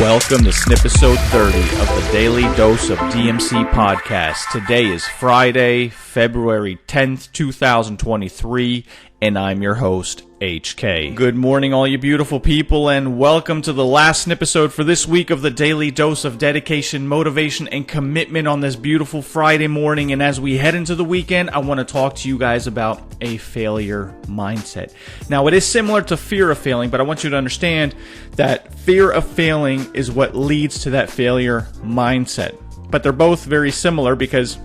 Welcome to Snipisode 30 of the Daily Dose of DMC podcast. Today is Friday, February 10th, 2023, and I'm your host, HK. Good morning, all you beautiful people, and welcome to the last Snipisode for this week of the Daily Dose of dedication, motivation, and commitment on this beautiful Friday morning. And as we head into the weekend, I want to talk to you guys about a failure mindset. Now, it is similar to fear of failing, but I want you to understand that fear of failing is what leads to that failure mindset. But they're both very similar because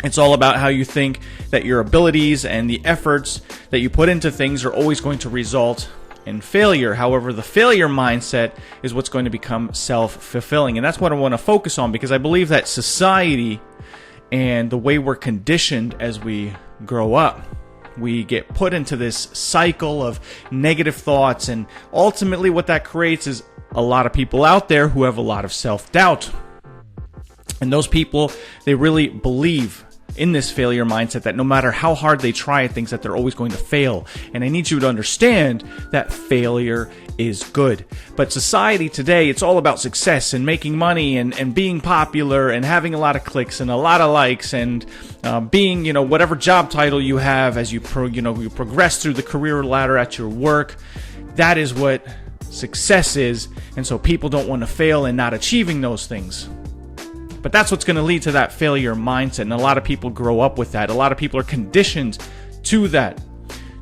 it's all about how you think that your abilities and the efforts that you put into things are always going to result in failure. However, the failure mindset is what's going to become self-fulfilling. And that's what I want to focus on, because I believe that society and the way we're conditioned as we grow up, we get put into this cycle of negative thoughts. And ultimately what that creates is a lot of people out there who have a lot of self-doubt. And those people, they really believe in this failure mindset that no matter how hard they try at things, that they're always going to fail. And I need you to understand that failure is good. But society today, it's all about success and making money and being popular and having a lot of clicks and a lot of likes and being, whatever job title you have as you progress through the career ladder at your work. That is what success is. And so people don't want to fail in not achieving those things. But that's what's going to lead to that failure mindset. And a lot of people grow up with that. A lot of people are conditioned to that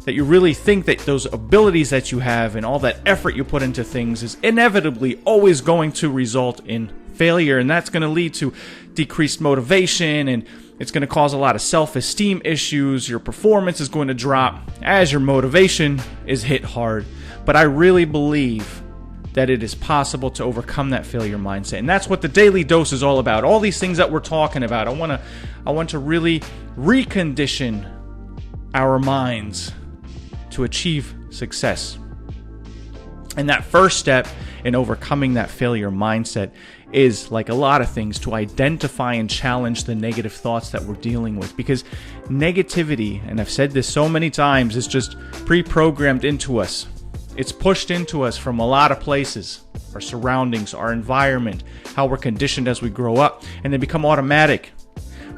you really think that those abilities that you have and all that effort you put into things is inevitably always going to result in failure. And that's going to lead to decreased motivation, and it's going to cause a lot of self-esteem issues. Your performance is going to drop as your motivation is hit hard. But I really believe that it is possible to overcome that failure mindset. And that's what the Daily Dose is all about. All these things that we're talking about, I want to really recondition our minds to achieve success. And that first step in overcoming that failure mindset is, like a lot of things, to identify and challenge the negative thoughts that we're dealing with. Because negativity, and I've said this so many times, is just pre-programmed into us. It's pushed into us from a lot of places, our surroundings, our environment, how we're conditioned as we grow up, and they become automatic.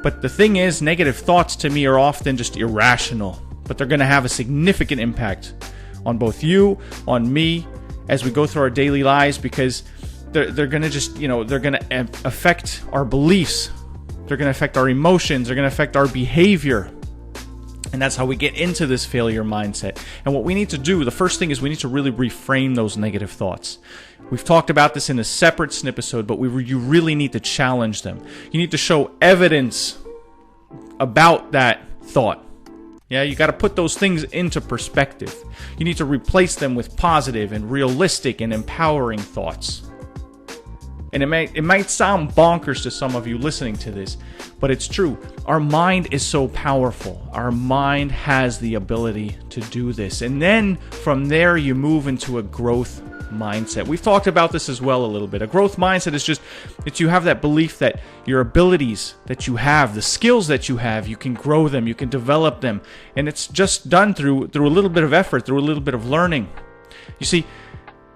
But the thing is, negative thoughts to me are often just irrational, but they're going to have a significant impact on both you, on me, as we go through our daily lives, because they're going to just, they're going to affect our beliefs. They're going to affect our emotions. They're going to affect our behavior. And that's how we get into this failure mindset. And what we need to do, the first thing is we need to really reframe those negative thoughts. We've talked about this in a separate Snipisode, but you really need to challenge them. You need to show evidence about that thought. Yeah, you got to put those things into perspective. You need to replace them with positive and realistic and empowering thoughts. And it might sound bonkers to some of you listening to this, but it's true. Our mind is so powerful. Our mind has the ability to do this. And then from there, you move into a growth mindset. We've talked about this as well a little bit. A growth mindset is just that you have that belief that your abilities that you have, the skills that you have, you can grow them, you can develop them. And it's just done through a little bit of effort, through a little bit of learning. You see,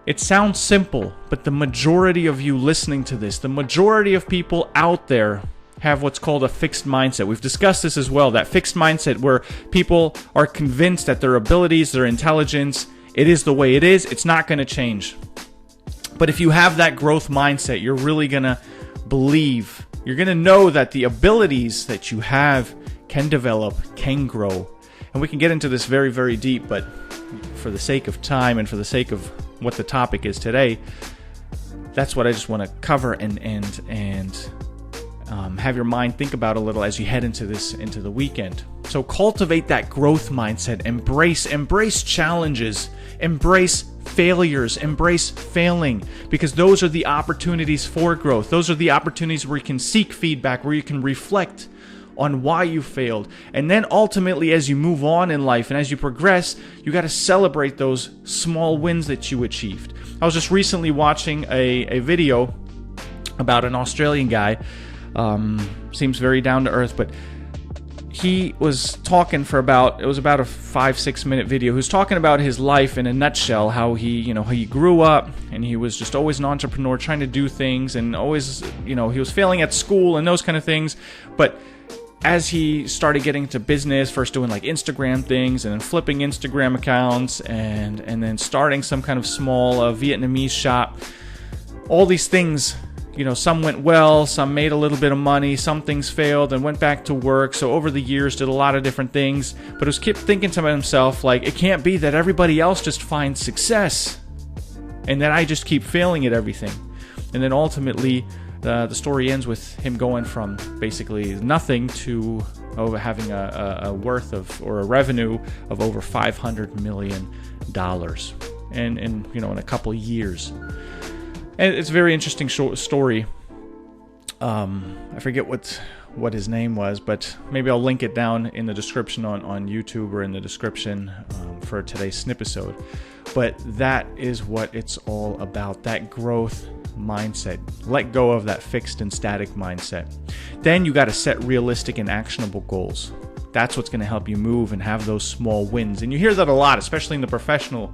it sounds simple, but the majority of you listening to this, the majority of people out there have what's called a fixed mindset. We've discussed this as well, that fixed mindset where people are convinced that their abilities, their intelligence, it is the way it is. It's not going to change. But if you have that growth mindset, you're really going to believe, you're going to know that the abilities that you have can develop, can grow. And we can get into this very, very deep, but for the sake of time and for the sake of what the topic is today, that's what I just want to cover and have your mind think about a little as you head into the weekend. So cultivate that growth mindset. Embrace challenges. Embrace failures. Embrace failing, because those are the opportunities for growth. Those are the opportunities where you can seek feedback, where you can reflect on why you failed. And then ultimately, as you move on in life and as you progress, you got to celebrate those small wins that you achieved. I was just recently watching a video about an Australian guy. Seems very down to earth, but he was talking it was about a 5-6 minute video. He was talking about his life in a nutshell, how he grew up and he was just always an entrepreneur trying to do things, and always, he was failing at school and those kind of things. But as he started getting into business, first doing like Instagram things and then flipping Instagram accounts and then starting some kind of small Vietnamese shop, all these things, some went well, some made a little bit of money, some things failed and went back to work. So over the years did a lot of different things, but he was kept thinking to himself, like, it can't be that everybody else just finds success and that I just keep failing at everything. And then ultimately the story ends with him going from basically nothing to having a worth of, or a revenue of, over $500 million in a couple of years. And it's a very interesting story. I forget what his name was, but maybe I'll link it down in the description on YouTube, or in the description for today's Snipisode. But that is what it's all about, that growth mindset. Let go of that fixed and static mindset. Then you got to set realistic and actionable goals. That's what's going to help you move and have those small wins. And you hear that a lot, especially in the professional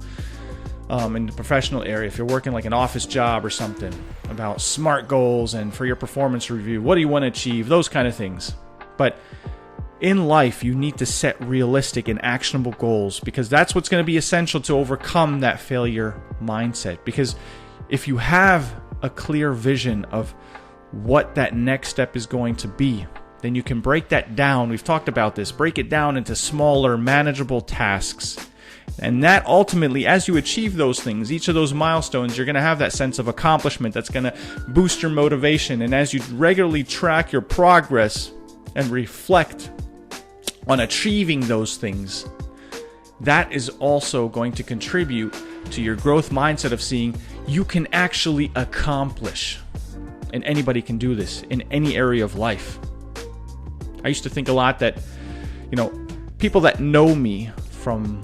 area. If you're working like an office job or something, about SMART goals and for your performance review, what do you want to achieve, those kind of things. But in life, you need to set realistic and actionable goals, because that's what's going to be essential to overcome that failure mindset. Because if you have a clear vision of what that next step is going to be, then you can break that down. We've talked about this. Break it down into smaller, manageable tasks. And that ultimately, as you achieve those things, each of those milestones, you're going to have that sense of accomplishment that's going to boost your motivation. And as you regularly track your progress and reflect on achieving those things, that is also going to contribute to your growth mindset of seeing you can actually accomplish. And anybody can do this in any area of life. I used to think a lot that, people that know me from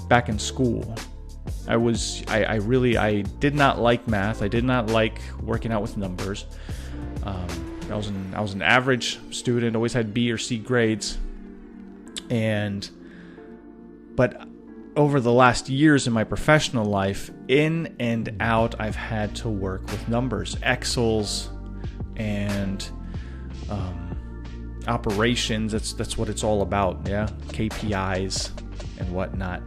back in school, I did not like math. I did not like working out with numbers. I was an average student, always had B or C grades. But over the last years in my professional life, in and out, I've had to work with numbers, Excels, and operations. That's what it's all about, yeah, KPIs and whatnot.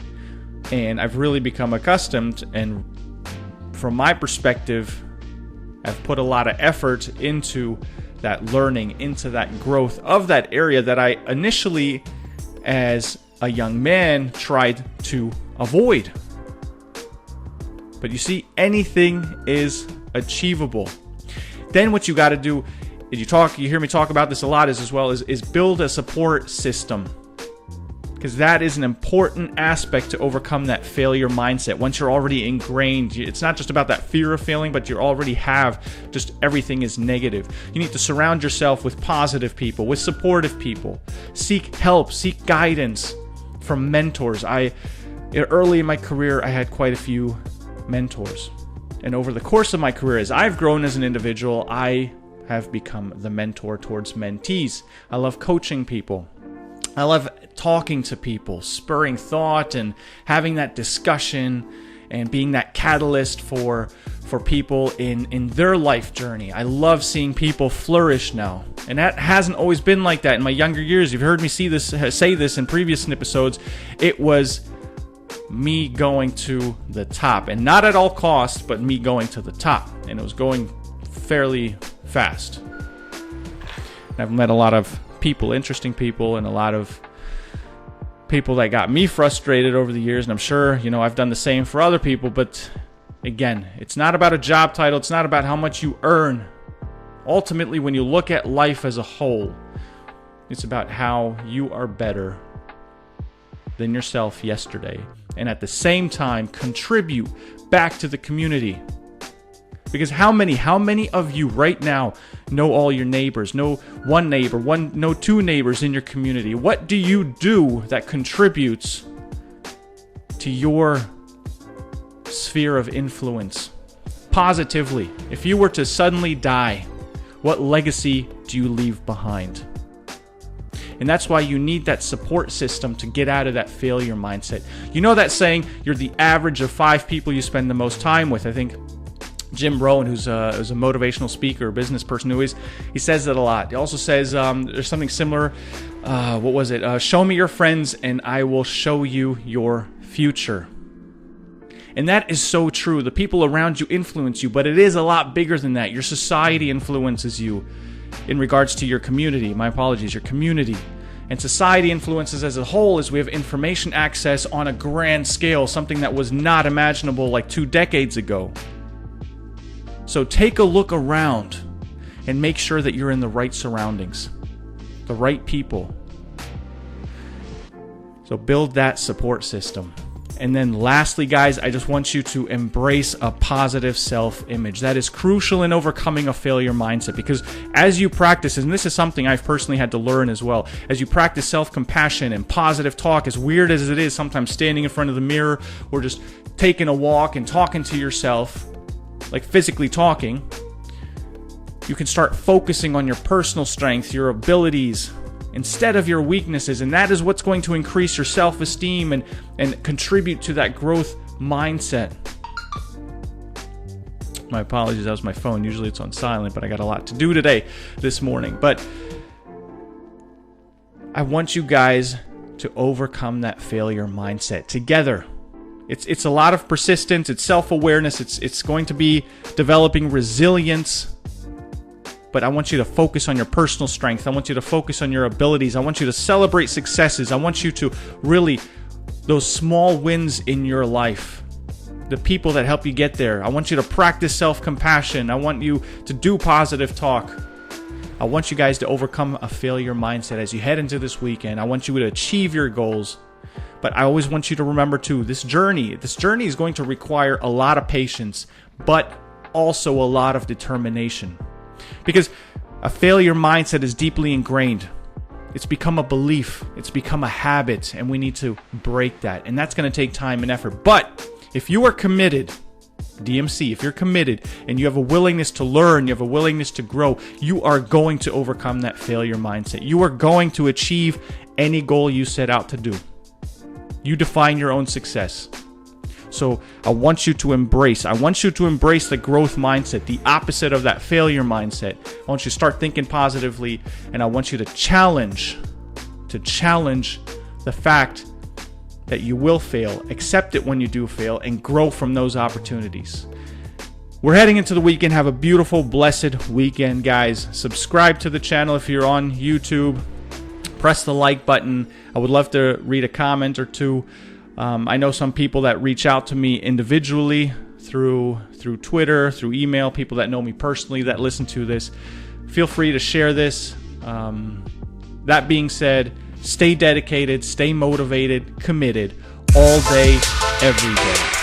And I've really become accustomed, and from my perspective, I've put a lot of effort into that learning, into that growth of that area that I initially, as a young man, tried to avoid. But you see, anything is achievable. Then what you got to do, you hear me talk about this a lot, is build a support system. Because that is an important aspect to overcome that failure mindset. Once you're already ingrained, it's not just about that fear of failing, but you already have just everything is negative. You need to surround yourself with positive people, with supportive people. Seek help, seek guidance from mentors. Early in my career, I had quite a few mentors. And over the course of my career, as I've grown as an individual, I have become the mentor towards mentees. I love coaching people. I love talking to people, spurring thought and having that discussion and being that catalyst for people in their life journey. I love seeing people flourish now. And that hasn't always been like that in my younger years. You've heard me say this in previous episodes. It was me going to the top, and not at all costs, but me going to the top. And it was going fairly fast. And I've met a lot of people, interesting people, and a lot of people that got me frustrated over the years. And I'm sure, I've done the same for other people. But again, it's not about a job title. It's not about how much you earn. Ultimately, when you look at life as a whole, it's about how you are better than yourself yesterday, and at the same time contribute back to the community. Because how many of you right now know all your neighbors, know one neighbor, know two neighbors in your community? What do you do that contributes to your sphere of influence positively? If you were to suddenly die, what legacy do you leave behind? And that's why you need that support system to get out of that failure mindset. You know that saying, you're the average of 5 people you spend the most time with. I think Jim Rohn, who's a motivational speaker, business person, he says that a lot. He also says there's something similar. What was it? Show me your friends and I will show you your future. And that is so true. The people around you influence you, but it is a lot bigger than that. Your society influences you in regards to your community. My apologies, your community. And society influences as a whole as we have information access on a grand scale, something that was not imaginable like 2 decades ago. So take a look around and make sure that you're in the right surroundings, the right people. So build that support system. And then lastly, guys, I just want you to embrace a positive self-image. That is crucial in overcoming a failure mindset, because as you practice, and this is something I've personally had to learn as well, as you practice self-compassion and positive talk, as weird as it is sometimes standing in front of the mirror or just taking a walk and talking to yourself, like physically talking, you can start focusing on your personal strengths, your abilities, instead of your weaknesses. And that is what's going to increase your self-esteem and contribute to that growth mindset. My apologies, that was my phone. Usually it's on silent, but I got a lot to do this morning. But I want you guys to overcome that failure mindset together. It's a lot of persistence, it's self-awareness, it's going to be developing resilience. But I want you to focus on your personal strength. I want you to focus on your abilities. I want you to celebrate successes. I want you to really, those small wins in your life, the people that help you get there. I want you to practice self-compassion. I want you to do positive talk. I want you guys to overcome a failure mindset as you head into this weekend. I want you to achieve your goals. But I always want you to remember too, this journey is going to require a lot of patience, but also a lot of determination. Because a failure mindset is deeply ingrained. It's become a belief. It's become a habit, and we need to break that. And that's going to take time and effort. But if you are committed, DMC, if you're committed and you have a willingness to learn, you have a willingness to grow, you are going to overcome that failure mindset. You are going to achieve any goal you set out to do. You define your own success. So I want you to embrace the growth mindset, the opposite of that failure mindset. I want you to start thinking positively, and I want you to challenge the fact that you will fail, accept it when you do fail, and grow from those opportunities. We're heading into the weekend. Have a beautiful, blessed weekend, guys. Subscribe to the channel if you're on YouTube. Press the like button. I would love to read a comment or two. I know some people that reach out to me individually through Twitter, through email, people that know me personally that listen to this. Feel free to share this. That being said, stay dedicated, stay motivated, committed all day, every day.